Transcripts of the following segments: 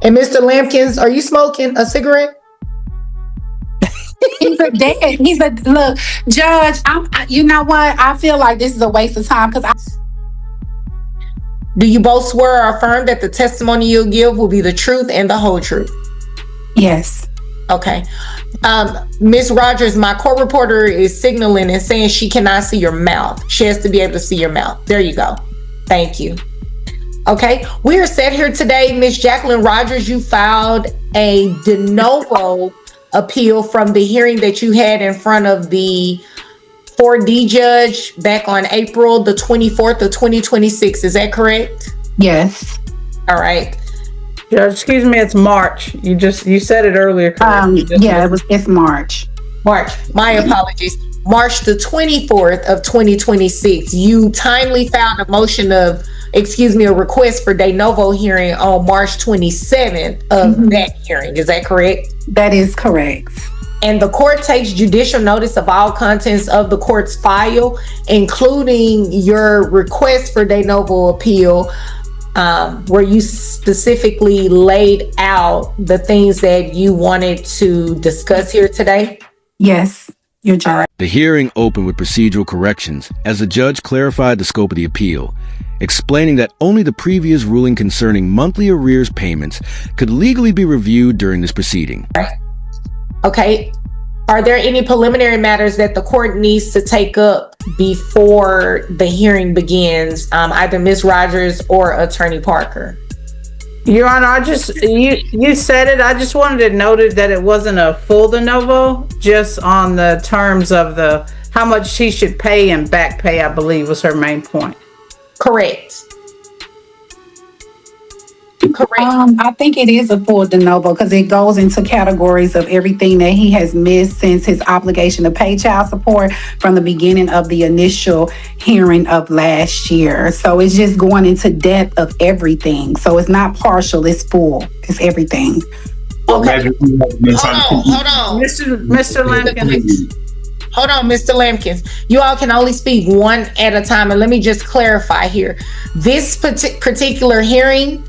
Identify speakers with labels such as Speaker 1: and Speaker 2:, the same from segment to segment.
Speaker 1: And Mr. Lampkins, are you smoking a cigarette?
Speaker 2: He's a dad. Look, Judge, you know what? I feel like this is a waste of time because
Speaker 1: Do you both swear or affirm that the testimony you'll give will be the truth and the whole truth?
Speaker 2: Yes.
Speaker 1: Okay. Ms. Rogers, my court reporter is signaling and saying she cannot see your mouth. She has to be able to see your mouth. There you go. Thank you. Okay. We are set here today. Ms. Jacqueline Rogers, you filed a de novo appeal from the hearing that you had in front of the 4D judge back on April the 24th of 2026. Is that correct?
Speaker 2: Yes.
Speaker 1: All right.
Speaker 3: Judge, excuse me, it's March. You said it earlier.
Speaker 2: It's March.
Speaker 1: March. My apologies. March the 24th of 2026. You timely filed a request for de novo hearing on March 27th of that hearing. Is that correct?
Speaker 2: That is correct.
Speaker 1: And the court takes judicial notice of all contents of the court's file, including your request for de novo appeal, where you specifically laid out the things that you wanted to discuss here today?
Speaker 2: Yes, your judge.
Speaker 4: The hearing opened with procedural corrections as the judge clarified the scope of the appeal, explaining that only the previous ruling concerning monthly arrears payments could legally be reviewed during this proceeding.
Speaker 1: Okay. Are there any preliminary matters that the court needs to take up before the hearing begins, either Ms. Rogers or Attorney Parker?
Speaker 3: Your Honor, you said it. I just wanted to note that it wasn't a full de novo, just on the terms of how much she should pay and back pay, I believe was her main point.
Speaker 1: Correct.
Speaker 2: I think it is a full de novo because it goes into categories of everything that he has missed since his obligation to pay child support from the beginning of the initial hearing of last year. So it's just going into depth of everything. So it's not partial, it's full. It's everything.
Speaker 1: Okay. Hold on.
Speaker 3: Mr. Lampkins.
Speaker 1: Hold on, Mr. Lampkins. You all can only speak one at a time. And let me just clarify here. This particular hearing,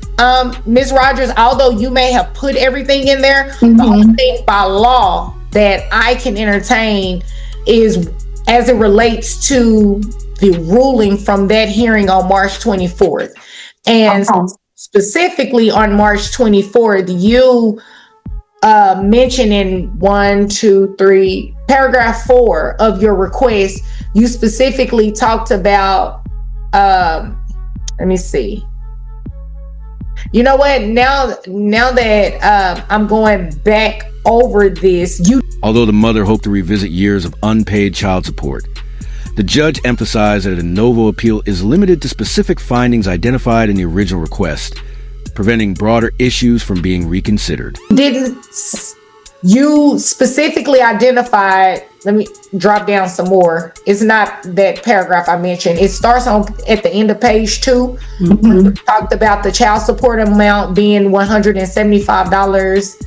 Speaker 1: Ms. Rogers, although you may have put everything in there, the only thing by law that I can entertain is as it relates to the ruling from that hearing on March 24th. And specifically on March 24th, you mentioned in paragraph 4 of your request, you specifically talked about, let me see. You know what? Now that I'm going back over this,
Speaker 4: Although the mother hoped to revisit years of unpaid child support, the judge emphasized that a de novo appeal is limited to specific findings identified in the original request, preventing broader issues from being reconsidered.
Speaker 1: Didn't you specifically identify, let me drop down some more. It's not that paragraph I mentioned. It starts at the end of page 2. We talked about the child support amount being $175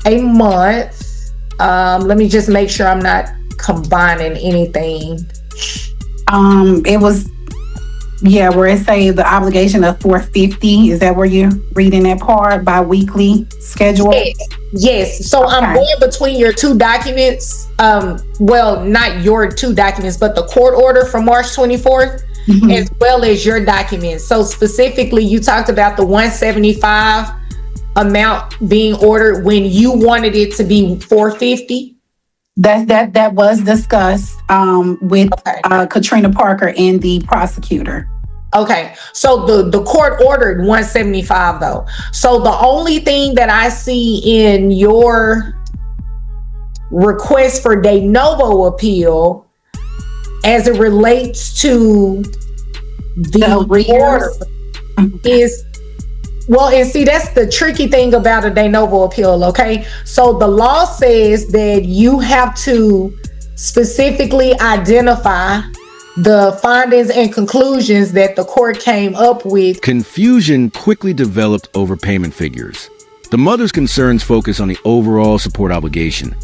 Speaker 1: a month. Let me just make sure I'm not combining anything.
Speaker 2: It was, where it say the obligation of $450. Is that where you're reading that part? Bi-weekly schedule?
Speaker 1: Yes. So I'm going between your two documents. Well, not your two documents, but the court order from March 24th, as well as your documents. So specifically, you talked about the $175 amount being ordered when you wanted it to be $450.
Speaker 2: That was discussed with Katrina Parker and the prosecutor.
Speaker 1: Okay, so the court ordered $175 though. So the only thing that I see in your request for de novo appeal as it relates to the order is, well, and see, that's the tricky thing about a de novo appeal, okay? So the law says that you have to specifically identify the findings and conclusions that the court came up with.
Speaker 4: Confusion quickly developed over payment figures. The mother's concerns focus on the overall support obligation,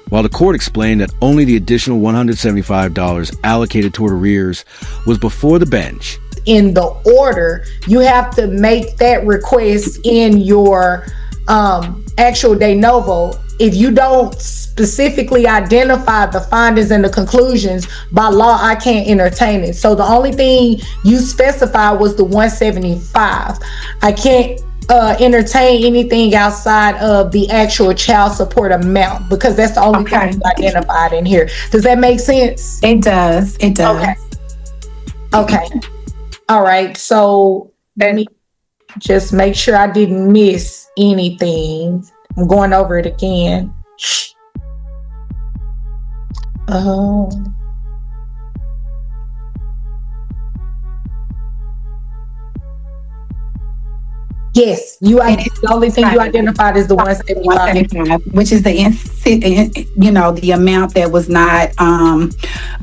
Speaker 4: while the court explained that only the additional $175 allocated toward arrears was before the bench.
Speaker 1: request in the order, you have to make that request in your actual de novo. If you don't specifically identify the findings and the conclusions, by law, I can't entertain it. So the only thing you specified was the 175. I can't entertain anything outside of the actual child support amount because that's the only thing you identified in here. Does that make sense?
Speaker 2: It does. It does.
Speaker 1: Okay. All right. So let me just make sure I didn't miss anything. I'm going over it again. Yes, the only thing you identified is the 175,
Speaker 2: which is the amount that was not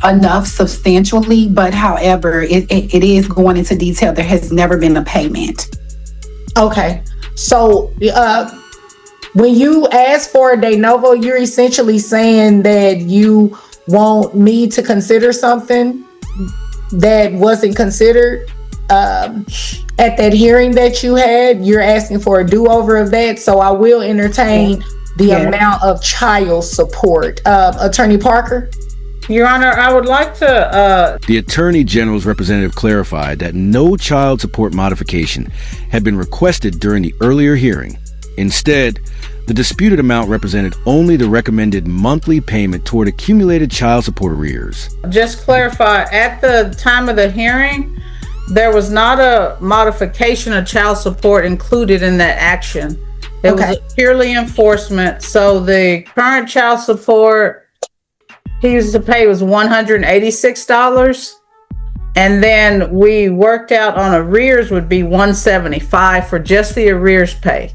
Speaker 2: enough substantially, but however, it is going into detail. There has never been a payment.
Speaker 1: Okay, so when you ask for a de novo, you're essentially saying that you want me to consider something that wasn't considered at that hearing that you had. You're asking for a do-over of that, so I will entertain the amount of child support. Attorney Parker?
Speaker 3: Your Honor, I would like to...
Speaker 4: The Attorney General's representative clarified that no child support modification had been requested during the earlier hearing. Instead, the disputed amount represented only the recommended monthly payment toward accumulated child support arrears.
Speaker 3: Just clarify, at the time of the hearing, there was not a modification of child support included in that action. It was purely enforcement. So the current child support he used to pay was $186. And then we worked out on arrears would be $175 for just the arrears pay.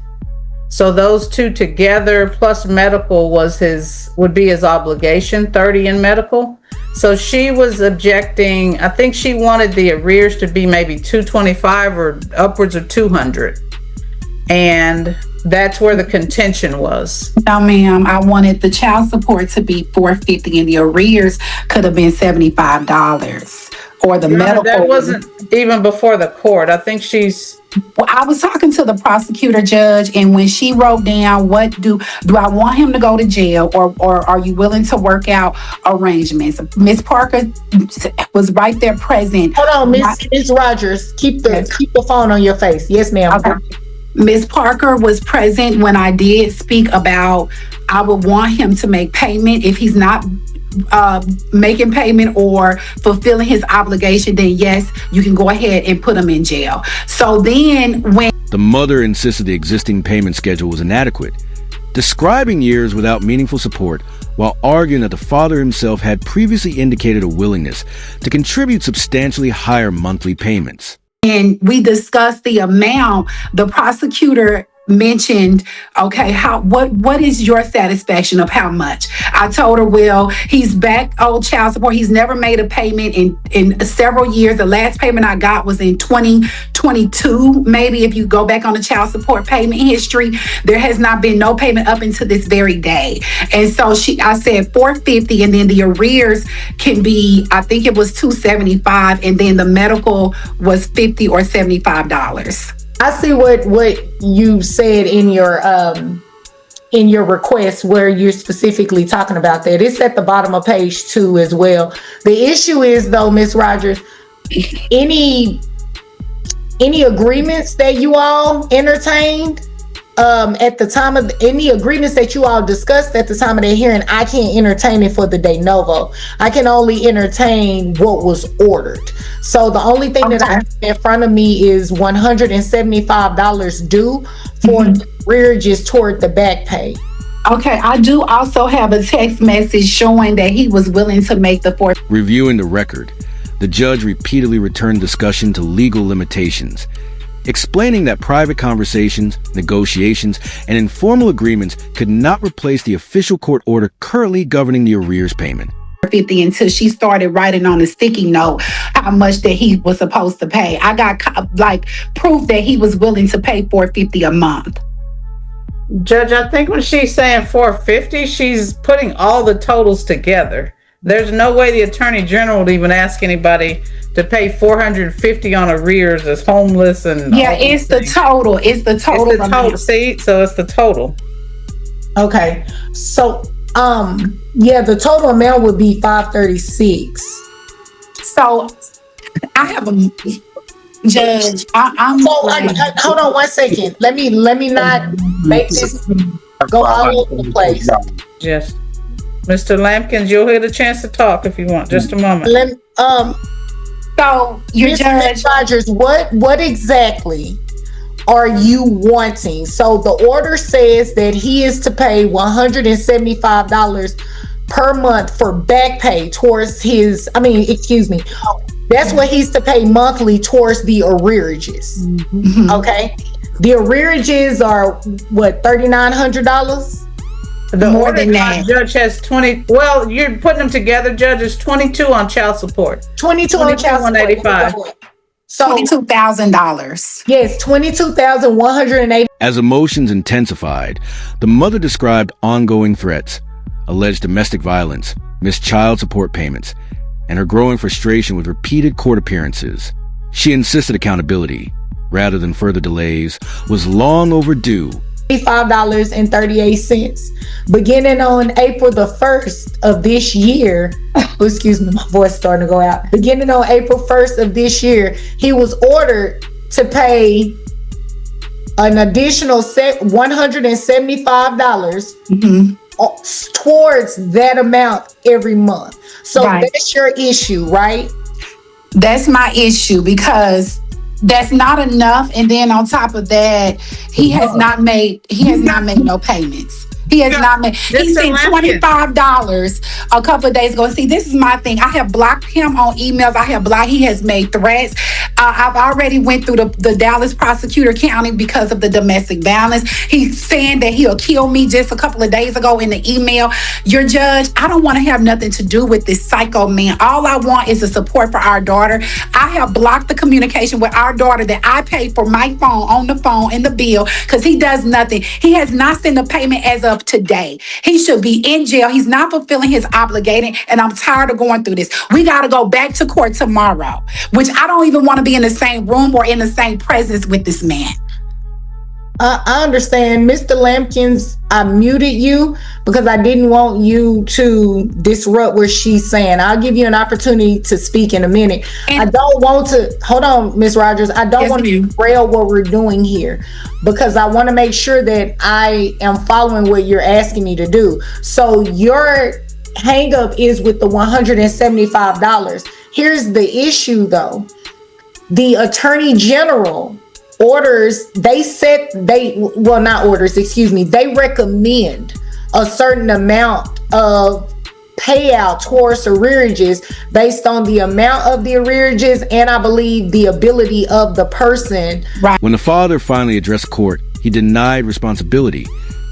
Speaker 3: So those two together plus medical would be his obligation, $30 in medical. So she was objecting. I think she wanted the arrears to be maybe $225 or upwards of $200. And that's where the contention was.
Speaker 2: No, ma'am. I wanted the child support to be $450 and the arrears could have been $75. Or the medical.
Speaker 3: That wasn't even before the court. I think
Speaker 2: Well, I was talking to the prosecutor judge, and when she wrote down, what do I want him to go to jail, or are you willing to work out arrangements? Miss Parker was right there present.
Speaker 1: Hold on, Miss Rogers, keep the phone on your face. Yes, ma'am.
Speaker 2: Okay. Miss Parker was present when I did speak about I would want him to make payment. If he's not making payment or fulfilling his obligation, then yes, you can go ahead and put him in jail. So then when
Speaker 4: the mother insisted the existing payment schedule was inadequate, describing years without meaningful support while arguing that the father himself had previously indicated a willingness to contribute substantially higher monthly payments.
Speaker 2: And we discussed the amount, the prosecutor mentioned, okay, what is your satisfaction of how much? I told her, well, he's back on child support. He's never made a payment in several years. The last payment I got was in 2022. Maybe if you go back on the child support payment history, there has not been no payment up until this very day. And so I said $450, and then the arrears can be, I think it was $275, and then the medical was $50 or $75.
Speaker 1: I see what you said in your request where you're specifically talking about that. It's at the bottom of page 2 as well. The issue is though, Ms. Rogers, any agreements that you all entertained at the time of any agreements that you all discussed at the time of the hearing, I can't entertain it for the de novo. I can only entertain what was ordered. So the only thing that I have in front of me is $175 due for rearages toward the back pay.
Speaker 2: Okay, I do also have a text message showing that he was willing to make the fourth.
Speaker 4: Reviewing the record, the judge repeatedly returned discussion to legal limitations, explaining that private conversations, negotiations, and informal agreements could not replace the official court order currently governing the arrears payment.
Speaker 2: 50 until she started writing on a sticky note how much that he was supposed to pay. I got proof that he was willing to pay $450 a month.
Speaker 3: Judge, I think when she's saying $450, she's putting all the totals together. There's no way the Attorney General would even ask anybody to pay $450 on arrears as homeless and
Speaker 2: Yeah, it's the total. It's the total.
Speaker 3: It's the total. See, so it's the total.
Speaker 1: Okay. So yeah, the total amount would be 536.
Speaker 2: So I have a judge. I'm
Speaker 1: hold on 1 second. Let me not make this go all over the place.
Speaker 3: Just Mr. Lampkins, you'll get a chance to talk if you want. Just a moment.
Speaker 2: So your judge
Speaker 1: Rogers, what exactly are you wanting? So the order says that he is to pay $175 per month for back pay towards his, that's what he's to pay monthly towards the arrearages.
Speaker 2: Mm-hmm.
Speaker 1: Okay. The arrearages are what, $3,900?
Speaker 3: The
Speaker 2: More
Speaker 3: order
Speaker 2: than that.
Speaker 3: Judge has 20. Well, you're putting them together. Judge is 22 on child support.
Speaker 1: 22 on child support.
Speaker 3: 185.
Speaker 1: So
Speaker 2: $22,000.
Speaker 1: yes, 22,180.
Speaker 4: As emotions intensified, the mother described ongoing threats, alleged domestic violence, missed child support payments, and her growing frustration with repeated court appearances. She insisted accountability, rather than further delays, was long overdue.
Speaker 1: $5.38. Beginning on April the 1st of this year, excuse me, my voice starting to go out. Beginning on April 1st of this year, he was ordered to pay an additional $175 towards that amount every month. So that's your issue, right?
Speaker 2: That's my issue, because that's not enough. And then on top of that, he has not made no payments. He has not made. He sent $25 a couple of days ago. See, this is my thing. I have blocked him on emails. He has made threats. I've already went through the Dallas prosecutor county because of the domestic violence. He's saying that he'll kill me just a couple of days ago in the email. Your judge, I don't want to have nothing to do with this psycho man. All I want is the support for our daughter. I have blocked the communication with our daughter that I pay for my phone, on the phone, in the bill, because he does nothing. He has not sent a payment as of today. He should be in jail. He's not fulfilling his obligation, and I'm tired of going through this. We got to go back to court tomorrow, which I don't even want to be in the same room or in the same presence with this man.
Speaker 1: I understand. Mr. Lampkins, I muted you because I didn't want you to disrupt what she's saying. I'll give you an opportunity to speak in a minute. I don't want to, hold on, Ms. Rogers. I don't want to derail what we're doing here, because I want to make sure that I am following what you're asking me to do. So your hang up is with the $175. Here's the issue though. The Attorney General they recommend a certain amount of payout towards arrearages based on the amount of the arrearages and I believe the ability of the person.
Speaker 2: Right.
Speaker 4: When the father finally addressed court, he denied responsibility,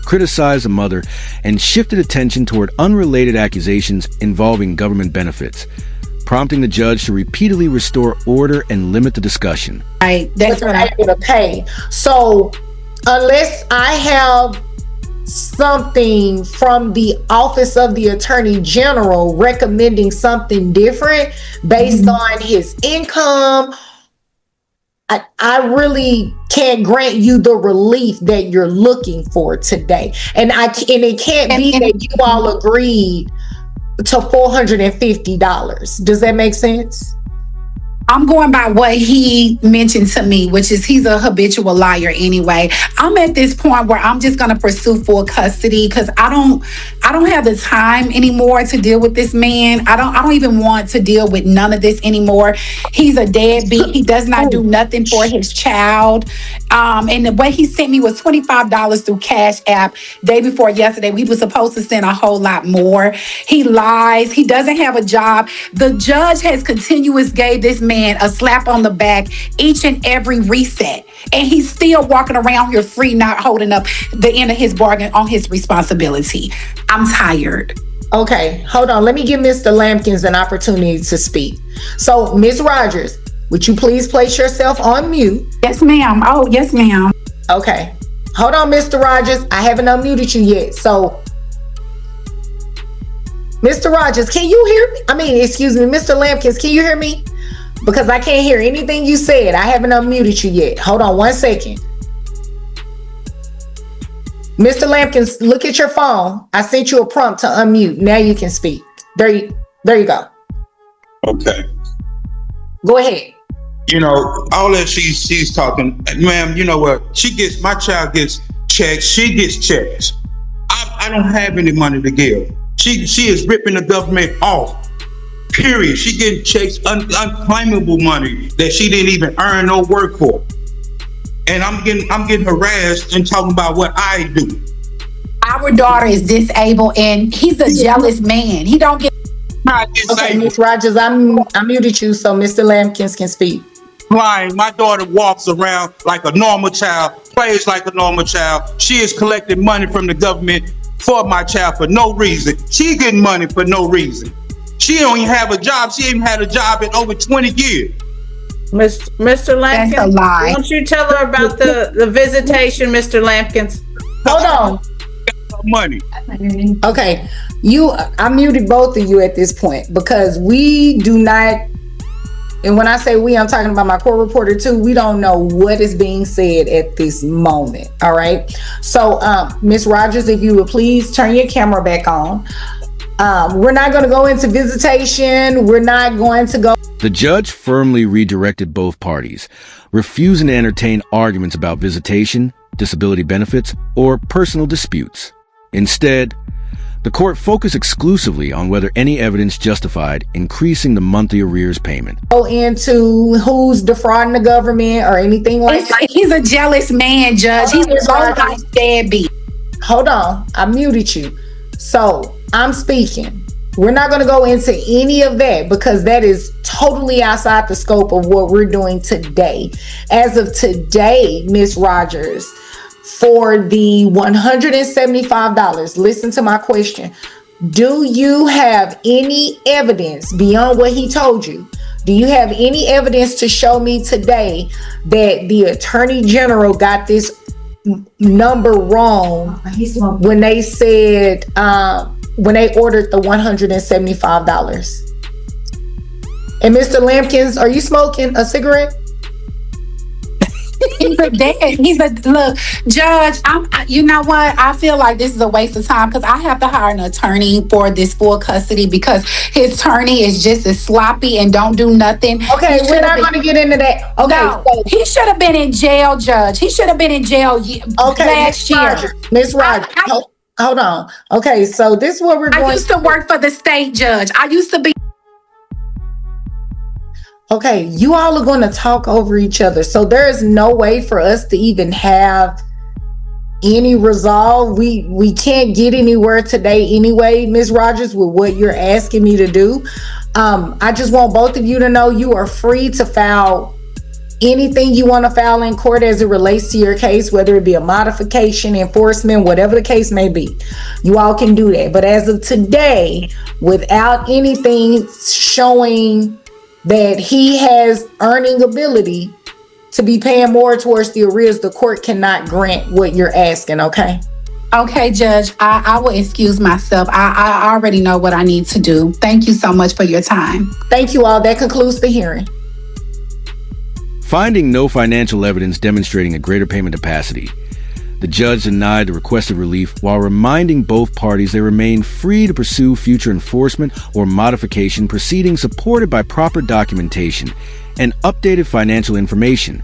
Speaker 4: criticized the mother, and shifted attention toward unrelated accusations involving government benefits, prompting the judge to repeatedly restore order and limit the discussion.
Speaker 2: Right, that's what
Speaker 1: I'm going to pay. So unless I have something from the Office of the Attorney General recommending something different based on his income, I really can't grant you the relief that you're looking for today. And it can't be that you all agreed to $450. Does that make sense?
Speaker 2: I'm going by what he mentioned to me, which is he's a habitual liar anyway. I'm at this point where I'm just going to pursue full custody because I don't have the time anymore to deal with this man. I don't even want to deal with none of this anymore. He's a deadbeat. He does not do nothing for his child. And the way he sent me was $25 through Cash App day before yesterday. We were supposed to send a whole lot more. He lies. He doesn't have a job. The judge has gave this man a slap on the back each and every reset, and he's still walking around here free, not holding up the end of his bargain on his responsibility. I'm tired.
Speaker 1: Okay, hold on. Let me give Mr. Lampkins an opportunity to speak. So, Ms. Rogers, would you please place yourself on mute?
Speaker 2: Yes, ma'am. Oh, yes, ma'am.
Speaker 1: Okay. Hold on, Mr. Rogers. I haven't unmuted you yet. So, Mr. Rogers, can you hear me? I mean, excuse me, Mr. Lampkins, can you hear me? Because I can't hear anything you said. I haven't unmuted you yet. Hold on 1 second. Mr. Lampkins, look at your phone. I sent you a prompt to unmute. Now you can speak. There you go.
Speaker 5: Okay.
Speaker 1: Go ahead.
Speaker 5: You know, all that she's talking, ma'am, you know what? My child gets checks. She gets checks. I don't have any money to give. She is ripping the government off. Period. She getting checks, unclaimable money that she didn't even earn or work for. And I'm getting harassed and talking about what I do.
Speaker 2: Our daughter is disabled, and he's a jealous man. He don't get.
Speaker 1: Okay, Ms. Rogers, I muted you so Mr. Lampkins can speak.
Speaker 5: Flying. My daughter walks around like a normal child, plays like a normal child. She is collecting money from the government for my child for no reason. She getting money for no reason. She don't even have a job. She ain't had a job in over 20 years.
Speaker 3: Mr. Lampkins,
Speaker 2: That's a lie.
Speaker 3: won't you tell her about the visitation, Mr. Lampkins?
Speaker 1: Hold on.
Speaker 5: Money.
Speaker 1: Okay, I muted both of you at this point because we do not, and when I say we, I'm talking about my court reporter too. We don't know what is being said at this moment. All right. So, Ms. Rogers, if you would please turn your camera back on. We're not going to go into visitation. We're not going to go.
Speaker 4: The judge firmly redirected both parties, refusing to entertain arguments about visitation, disability benefits, or personal disputes. Instead, the court focused exclusively on whether any evidence justified increasing the monthly arrears payment.
Speaker 1: Go into who's defrauding the government or anything like that.
Speaker 2: He's a jealous man, Judge. He's a low-life deadbeat.
Speaker 1: Hold on, I muted you. So I'm speaking. We're not going to go into any of that because that is totally outside the scope of what we're doing today. As of today, Ms. Rogers, for the $175, listen to my question. Do you have any evidence beyond what he told you? Do you have any evidence to show me today that the Attorney General got this number wrong when they said, when they ordered the $175? And Mr. Lampkins, are you smoking a cigarette?
Speaker 2: He's a dad. Look, Judge, you know what? I feel like this is a waste of time because I have to hire an attorney for this full custody because his attorney is just as sloppy and don't do nothing.
Speaker 1: Okay, we're not going to get into that. Okay,
Speaker 2: no,
Speaker 1: so
Speaker 2: he should have been in jail, Judge. He should have been in jail last year.
Speaker 1: Ms. Rogers, hold on. Okay, so this is what we're going.
Speaker 2: I used to work for the state, Judge. I used to be.
Speaker 1: Okay, you all are going to talk over each other. So there is no way for us to even have any resolve. We can't get anywhere today anyway, Ms. Rogers, with what you're asking me to do. I just want both of you to know you are free to file anything you want to file in court as it relates to your case, whether it be a modification, enforcement, whatever the case may be. You all can do that. But as of today, without anything showing that he has earning ability to be paying more towards the arrears, the court cannot grant what you're asking, okay?
Speaker 2: Okay, Judge, I will excuse myself. I already know what I need to do. Thank you so much for your time.
Speaker 1: Thank you all. That concludes the hearing.
Speaker 4: Finding no financial evidence demonstrating a greater payment capacity, the judge denied the requested relief while reminding both parties they remain free to pursue future enforcement or modification proceedings supported by proper documentation and updated financial information,